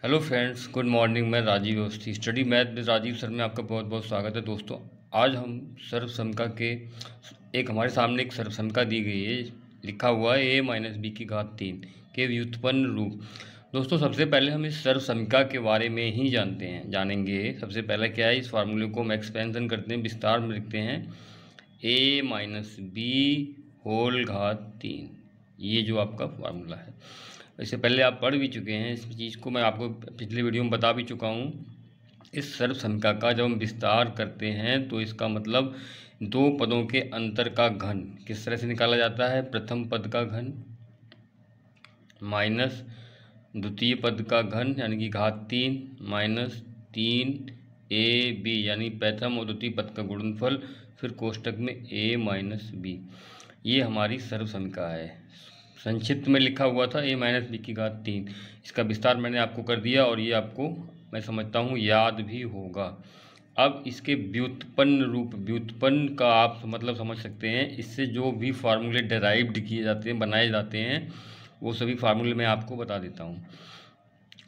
Hello friends, good morning. मैं Rajiv Awasthi, study math with Rajiv sir में आपका बहुत बहुत स्वागत है। दोस्तों, आज हम सर्वसमका के हमारे सामने एक सर्वसमका दी गई है, लिखा हुआ है a-b3 के व्युत्पन्न रूप। दोस्तों, सबसे पहले हम इस सर्वसमका के बारे में ही जानेंगे। सबसे पहले क्या है, इस फार्मूले को हम एक्सपेंशन करते हैं, विस्तार में लिखते हैं a-b3। ये जो आपका फार्मूला है, इससे पहले आप पढ़ भी चुके हैं। इस चीज़ को मैं आपको पिछले वीडियो में बता भी चुका हूँ। इस सर्वसमका का जब हम विस्तार करते हैं तो इसका मतलब दो पदों के अंतर का घन किस तरह से निकाला जाता है। प्रथम पद का घन माइनस द्वितीय पद का घन यानी कि घात 3 माइनस 3ab यानी प्रथम और द्वितीय पद का गुणनफल, फिर कोष्टक में a-b। ये हमारी सर्वसमका है। संक्षिप्त में लिखा हुआ था a-b3। इसका विस्तार मैंने आपको कर दिया और ये आपको मैं समझता हूँ याद भी होगा। अब इसके व्युत्पन्न का आप मतलब समझ सकते हैं। इससे जो भी फार्मूले डेराइव्ड किए जाते हैं, बनाए जाते हैं, वो सभी फार्मूले मैं आपको बता देता हूँ।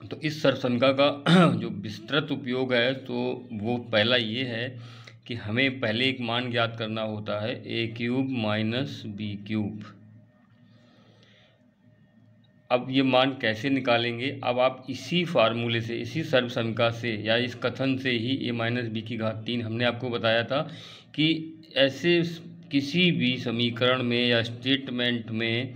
तो इस सर्वसमका का जो विस्तृत उपयोग है तो वो पहला ये है कि हमें पहले एक मान ज्ञात करना होता है a³ माइनस b³। अब ये मान कैसे निकालेंगे? अब आप इसी फार्मूले से, इसी सर्वसमका से या इस कथन से ही a-b3 हमने आपको बताया था कि ऐसे किसी भी समीकरण में या स्टेटमेंट में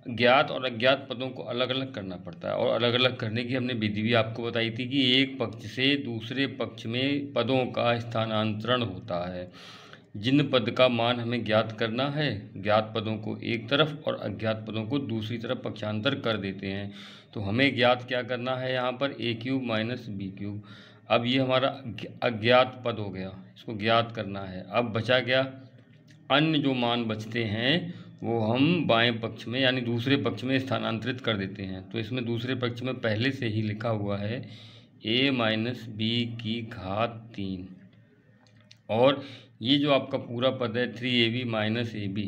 ज्ञात और अज्ञात पदों को अलग अलग करना पड़ता है। और अलग अलग करने की हमने विधि भी आपको बताई थी कि एक पक्ष से दूसरे पक्ष में पदों का स्थानांतरण होता है। जिन पद का मान हमें ज्ञात करना है, ज्ञात पदों को एक तरफ और अज्ञात पदों को दूसरी तरफ पक्षांतर कर देते हैं। तो हमें ज्ञात क्या करना है यहाँ पर a³ माइनस b³। अब ये हमारा अज्ञात पद हो गया, इसको ज्ञात करना है। अब बचा क्या, अन्य जो मान बचते हैं वो हम बाएं पक्ष में यानी दूसरे पक्ष में स्थानांतरित कर देते हैं। तो इसमें दूसरे पक्ष में पहले से ही लिखा हुआ है a-b3 और ये जो आपका पूरा पद है 3ab माइनस ab,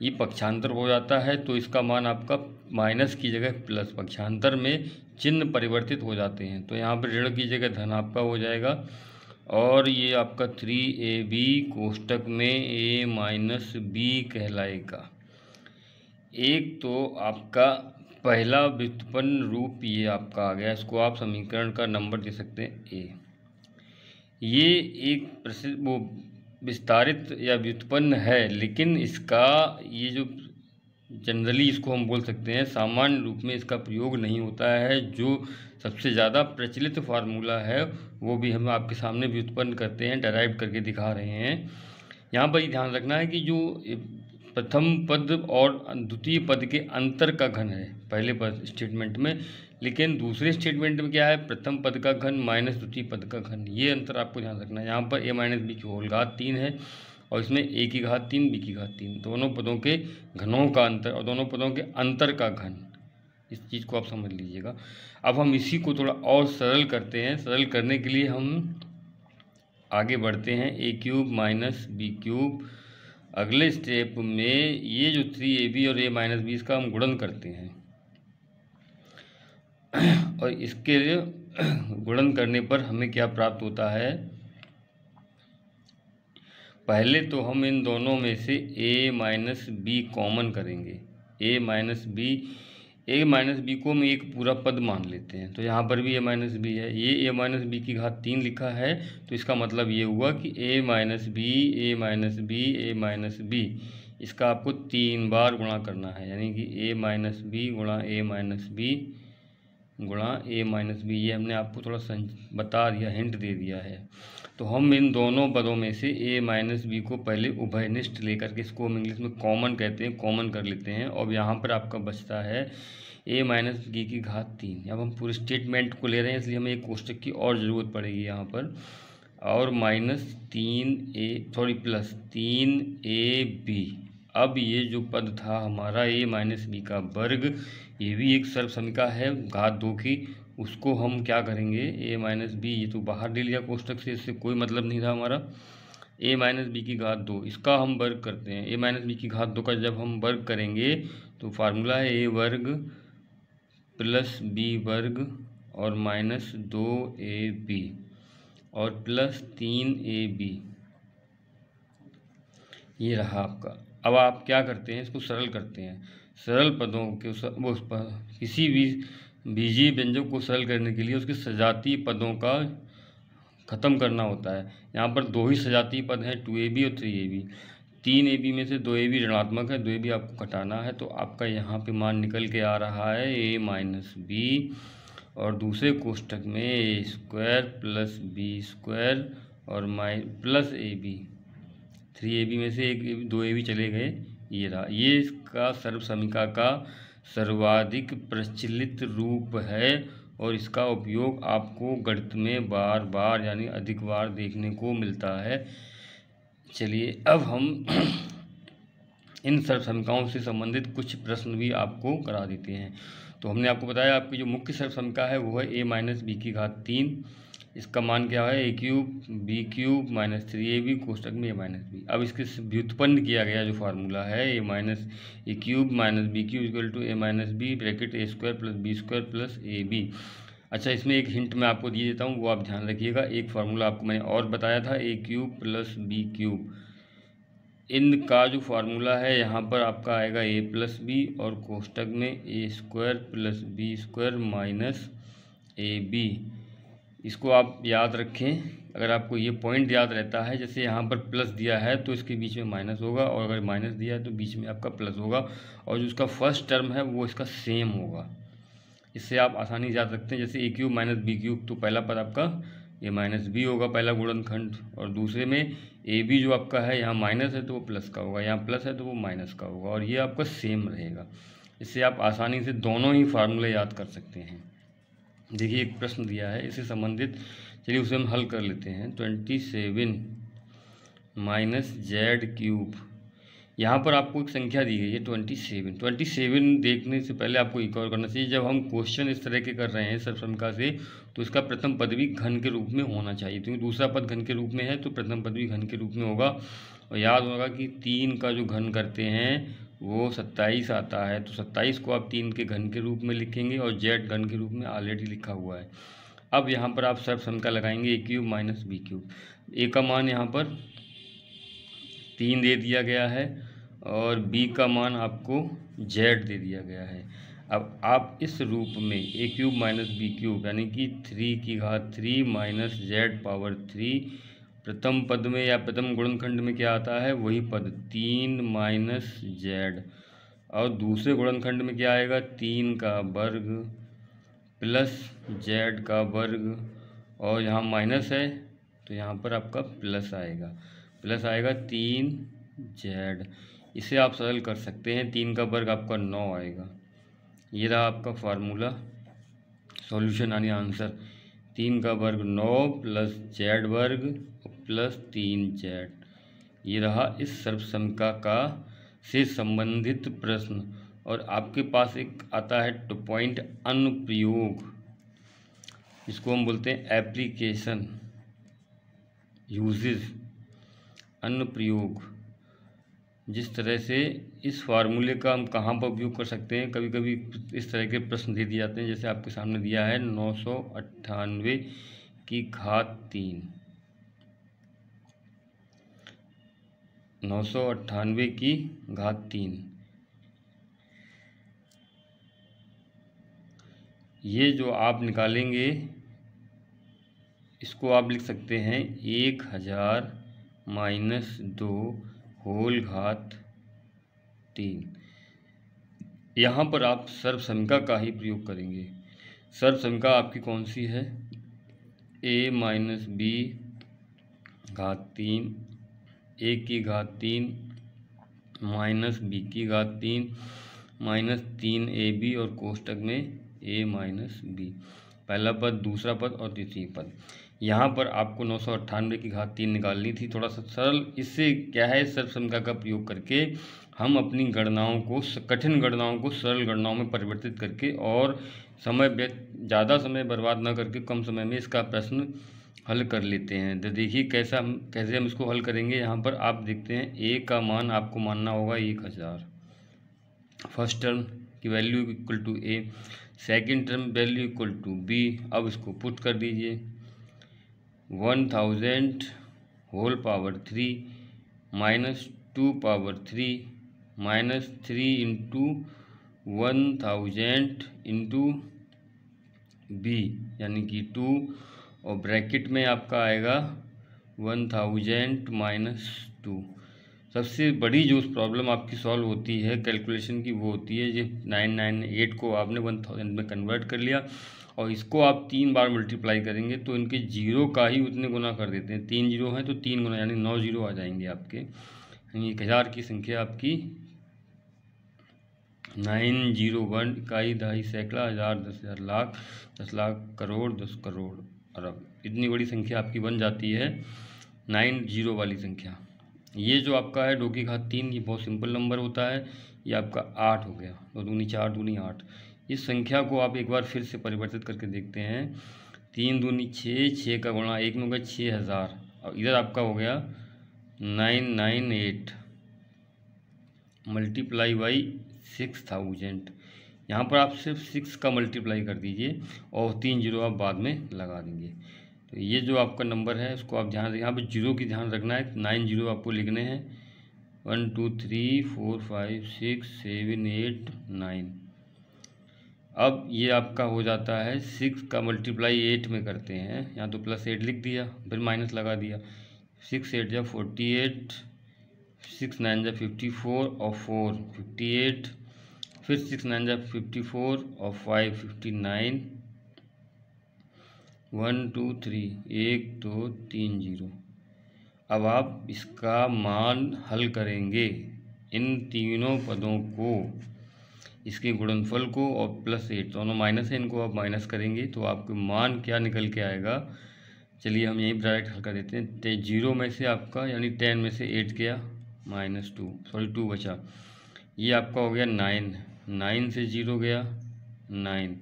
ये पक्षांतर हो जाता है तो इसका मान आपका माइनस की जगह प्लस, पक्षांतर में चिन्ह परिवर्तित हो जाते हैं। तो यहाँ पर ऋण की जगह धन आपका हो जाएगा और ये आपका 3ab कोष्टक में a माइनस b कहलाएगा। एक तो आपका पहला व्युत्पन्न रूप ये आपका आ गया, इसको आप समीकरण का नंबर दे सकते हैं a। ये एक प्रसिद्ध विस्तारित या व्युत्पन्न है, लेकिन इसका ये जो जनरली इसको हम बोल सकते हैं सामान्य रूप में इसका प्रयोग नहीं होता है। जो सबसे ज़्यादा प्रचलित फार्मूला है वो भी हम आपके सामने व्युत्पन्न करते हैं, डेराइव करके दिखा रहे हैं। यहाँ पर ध्यान रखना है कि जो प्रथम पद और द्वितीय पद के अंतर का घन है पहले पद स्टेटमेंट में, लेकिन दूसरे स्टेटमेंट में क्या है, प्रथम पद का घन माइनस द्वितीय पद का घन। ये अंतर आपको ध्यान रखना है। यहाँ पर a-b³ है और इसमें a⁻3 b⁻3 दोनों पदों के घनों का अंतर और दोनों पदों के अंतर का घन, इस चीज़ को आप समझ लीजिएगा। अब हम इसी को थोड़ा और सरल करते हैं। सरल करने के लिए हम आगे बढ़ते हैं a³ माइनस b³। अगले स्टेप में ये जो 3ab और a-b इसका हम गुणन करते हैं और इसके लिए गुणन करने पर हमें क्या प्राप्त होता है, पहले तो हम इन दोनों में से a-b कॉमन करेंगे। a-b को हम एक पूरा पद मान लेते हैं, तो यहाँ पर भी a-b है। ये a-b3 लिखा है तो इसका मतलब ये हुआ कि a-b इसका आपको 3 बार गुणा करना है, यानी कि a-b गुणा a-b गुणा a-b। ये हमने आपको थोड़ा बता दिया, हिंट दे दिया है। तो हम इन दोनों पदों में से a-b को पहले उभयनिष्ठ लेकर के, इसको हम इंग्लिश में कॉमन कहते हैं, कॉमन कर लेते हैं। और यहाँ पर आपका बचता है a-b3। अब हम पूरे स्टेटमेंट को ले रहे हैं इसलिए हमें एक कोष्टक की और ज़रूरत पड़ेगी यहाँ पर, और माइनस प्लस 3ab। अब ये जो पद था हमारा a-b का वर्ग, ये भी एक सर्वसमका है घात 2 की। उसको हम क्या करेंगे, a-b ये तो बाहर ले लिया कोष्टक से, इससे कोई मतलब नहीं था हमारा। a-b2 इसका हम वर्ग करते हैं। a-b2 का जब हम वर्ग करेंगे तो फार्मूला है a वर्ग प्लस b वर्ग और माइनस 2ab और प्लस 3ab, ये रहा आपका। अब आप क्या करते हैं, इसको सरल करते हैं। सरल पदों के किसी भी बीजीय व्यंजक को सरल करने के लिए उसके सजातीय पदों का ख़त्म करना होता है। यहाँ पर दो ही सजातीय पद हैं, 2ab और 3ab। 3ab में से 2ab ऋणात्मक है, 2ab आपको घटाना है, तो आपका यहाँ पे मान निकल के आ रहा है a माइनस बी और दूसरे कोष्ठक में a square plus b square और प्लस ab। 3ab में से 2ab चले गए, ये रहा। ये इसका सर्वसमीका का सर्वाधिक प्रचलित रूप है और इसका उपयोग आपको गणित में बार बार यानी अधिक बार देखने को मिलता है। चलिए अब हम इन सर्वसमीकाओं से संबंधित कुछ प्रश्न भी आपको करा देते हैं। तो हमने आपको बताया आपकी जो मुख्य सर्वसमीका है वो है a माइनस बी की घात 3, इसका मान क्या है a cube b cube minus 3ab कोष्ठक में a माइनस बी। अब इसके व्युत्पन्न किया गया जो फार्मूला है a minus a cube minus b cube equal to a minus b bracket a square plus b square plus ab। अच्छा, इसमें एक हिंट मैं आपको दिए देता हूँ, वो आप ध्यान रखिएगा। एक फार्मूला आपको मैंने और बताया था a cube plus b cube, इनका जो फार्मूला है यहाँ पर आपका आएगा a प्लस बी और कोष्ठक में a square plus b square minus ab। इसको आप याद रखें। अगर आपको ये पॉइंट याद रहता है, जैसे यहाँ पर प्लस दिया है तो इसके बीच में माइनस होगा, और अगर माइनस दिया है तो बीच में आपका प्लस होगा, और जो उसका फर्स्ट टर्म है वो इसका सेम होगा। इससे आप आसानी से याद रखते हैं। जैसे a cube minus b cube, तो पहला पद आपका a माइनस बी होगा, पहला गुणनखंड, और दूसरे में ab जो आपका है यहाँ माइनस है तो वो प्लस का होगा, यहाँ प्लस है तो वो माइनस का होगा, और ये आपका सेम रहेगा। इससे आप आसानी से दोनों ही फार्मूले याद कर सकते हैं। देखिए एक प्रश्न दिया है इससे संबंधित, चलिए उसे हम हल कर लेते हैं। 27 माइनस जेड क्यूब, यहाँ पर आपको एक संख्या दी गई है 27 देखने से पहले आपको एक और करना चाहिए। जब हम क्वेश्चन इस तरह के कर रहे हैं सर्वसमीका से, तो इसका प्रथम पद भी घन के रूप में होना चाहिए, क्योंकि दूसरा पद घन के रूप में है तो प्रथम पद भी घन के रूप में होगा। और याद होगा कि 3 का जो घन करते हैं वो 27 आता है, तो 27 को आप 3 के घन के रूप में लिखेंगे, और जेड घन के रूप में ऑलरेडी लिखा हुआ है। अब यहाँ पर आप सर्वसमीका लगाएंगे a cube minus b cube. a का मान यहाँ पर 3 दे दिया गया है और b का मान आपको z दे दिया गया है। अब आप इस रूप में a cube minus b cube यानी कि 3 की घात 3 माइनस जेड पावर 3, प्रथम पद में या प्रथम गुणनखंड में क्या आता है वही पद 3 माइनस जेड, और दूसरे गुणनखंड में क्या आएगा 3 का वर्ग प्लस जेड का वर्ग, और यहाँ माइनस है तो यहाँ पर आपका प्लस आएगा 3 जेड। इसे आप सरल कर सकते हैं, 3 का वर्ग आपका 9 आएगा। ये रहा आपका फार्मूला, सॉल्यूशन यानी आंसर। 3 का वर्ग 9 प्लस जेड वर्ग प्लस 3 जेड, ये रहा इस सर्वसमीका का से संबंधित प्रश्न। और आपके पास एक आता है टू पॉइंट अनुप्रयोग, इसको हम बोलते हैं एप्लीकेशन यूजेस, अनुप्रयोग। जिस तरह से इस फार्मूले का हम कहाँ पर उपयोग कर सकते हैं, कभी कभी इस तरह के प्रश्न दे दिए जाते हैं, जैसे आपके सामने दिया है 998 की घात 3, 998 की घात 3, ये जो आप निकालेंगे इसको आप लिख सकते हैं 1000 माइनस 2 होल घात 3। यहाँ पर आप सर्वसमीका का ही प्रयोग करेंगे। सर्वसमीका आपकी कौन सी है, a माइनस बी घात 3, a की घात 3 माइनस बी की घात 3 माइनस 3ab और कोष्ठक में a माइनस बी, पहला पद, दूसरा पद और तीसरी पद। यहाँ पर आपको 998 की घात 3 निकालनी थी, थोड़ा सा सरल। इससे क्या है, सर्वसमीका का प्रयोग करके हम अपनी गणनाओं को, कठिन गणनाओं को सरल गणनाओं में परिवर्तित करके और ज़्यादा समय बर्बाद ना करके कम समय में इसका प्रश्न हल कर लेते हैं। तो देखिए कैसे हम इसको हल करेंगे। यहाँ पर आप देखते हैं a का मान आपको मानना होगा 1000 फर्स्ट टर्म, की value equal to a, second term value equal to b. अब इसको पुट कर दीजिए, 1000 whole power 3 minus 2 power 3 minus 3 into 1000 into b यानी कि 2, और ब्रैकेट में आपका आएगा 1000 माइनस 2। सबसे बड़ी जो प्रॉब्लम आपकी सॉल्व होती है कैलकुलेशन की वो होती है, जो 998 को आपने 1000 में कन्वर्ट कर लिया और इसको आप 3 बार मल्टीप्लाई करेंगे तो इनके जीरो का ही उतने गुना कर देते हैं। 3 जीरो हैं तो 3 गुना यानी 9 जीरो आ जाएंगे आपके। यानी 1000 की संख्या आपकी 901, इकाई, दहाई, सैकड़ा, हज़ार, 10,000, लाख, 10 लाख, करोड़, 10 करोड़, अरब, इतनी बड़ी संख्या आपकी बन जाती है 90 वाली संख्या। ये जो आपका है 2 की घात 3, ये बहुत सिंपल नंबर होता है। ये आपका 8 हो गया, 2 दूनी 4, दूनी 8। इस संख्या को आप एक बार फिर से परिवर्तित करके देखते हैं, 3 दूनी 6, 6 का गुणा 1 में हो गया 6000, और इधर आपका हो गया 998 मल्टीप्लाई बाई 6000। यहाँ पर आप सिर्फ 6 का मल्टीप्लाई कर दीजिए और 3 जीरो आप बाद में लगा देंगे। तो ये जो आपका नंबर है उसको आप ध्यान यहाँ पे जीरो की ध्यान रखना है। 9 जीरो आपको लिखने हैं, 1 2 3 4 5 6 7 8 9। अब ये आपका हो जाता है 6 का मल्टीप्लाई 8 में करते हैं, यहाँ तो प्लस 8 लिख दिया फिर माइनस लगा दिया, 6 8 जा 48, 6 9 जा 54 और 4 58, फिर 6 9 जा 54 और 5 59, 1 2 3 1 2 3 जीरो। अब आप इसका मान हल करेंगे, इन तीनों पदों को, इसके गुणनफल को, और प्लस 8 दोनों माइनस है, इनको आप माइनस करेंगे तो आपके मान क्या निकल के आएगा। चलिए हम यही डायरेक्ट हल कर देते हैं। 0 में से आपका यानी 10 में से 8 गया, -2 बचा, ये आपका हो गया 9, 9 से 0 गया 9,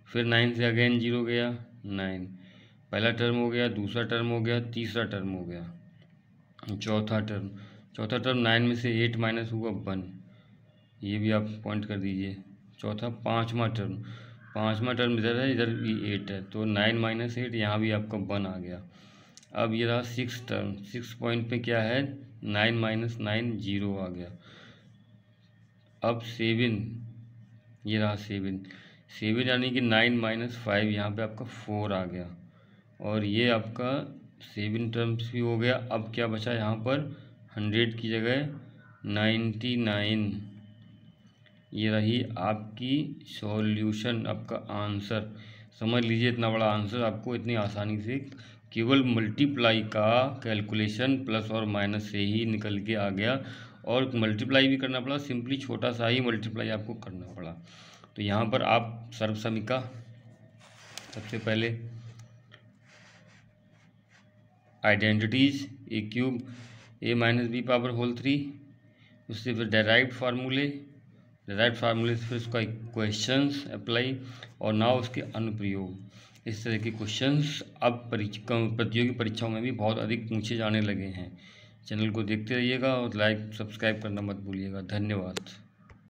फिर 9 से अगेन 0 गया 9, पहला टर्म हो गया, दूसरा टर्म हो गया, तीसरा टर्म हो गया, चौथा टर्म 9 में से 8 माइनस हुआ 1, ये भी आप पॉइंट कर दीजिए। चौथा, पाँचवा टर्म इधर है, इधर भी 8 है, तो 9 माइनस 8, यहाँ भी आपका 1 आ गया। अब ये रहा 6 टर्म, 6 पॉइंट पे क्या है, 9 माइनस 9 0 आ गया। अब 7, ये रहा 7 यानी कि 9 माइनस 5, यहाँ पे आपका 4 आ गया, और ये आपका 7 टर्म्स भी हो गया। अब क्या बचा यहाँ पर, 100 की जगह 99, ये रही आपकी सॉल्यूशन, आपका आंसर। समझ लीजिए इतना बड़ा आंसर आपको इतनी आसानी से केवल मल्टीप्लाई का कैलकुलेशन प्लस और माइनस से ही निकल के आ गया, और मल्टीप्लाई भी करना पड़ा, सिंपली छोटा सा ही मल्टीप्लाई आपको करना पड़ा। तो यहाँ पर आप सर्वसमीका, सबसे पहले identities, a cube a minus b power whole 3, उससे फिर डेराइव्ड फार्मूले से फिर उसका क्वेश्चंस अप्लाई, और नाउ उसके अनुप्रयोग। इस तरह के क्वेश्चंस अब प्रतियोगी परीक्षाओं में भी बहुत अधिक पूछे जाने लगे हैं। चैनल को देखते रहिएगा और लाइक सब्सक्राइब करना मत भूलिएगा। धन्यवाद।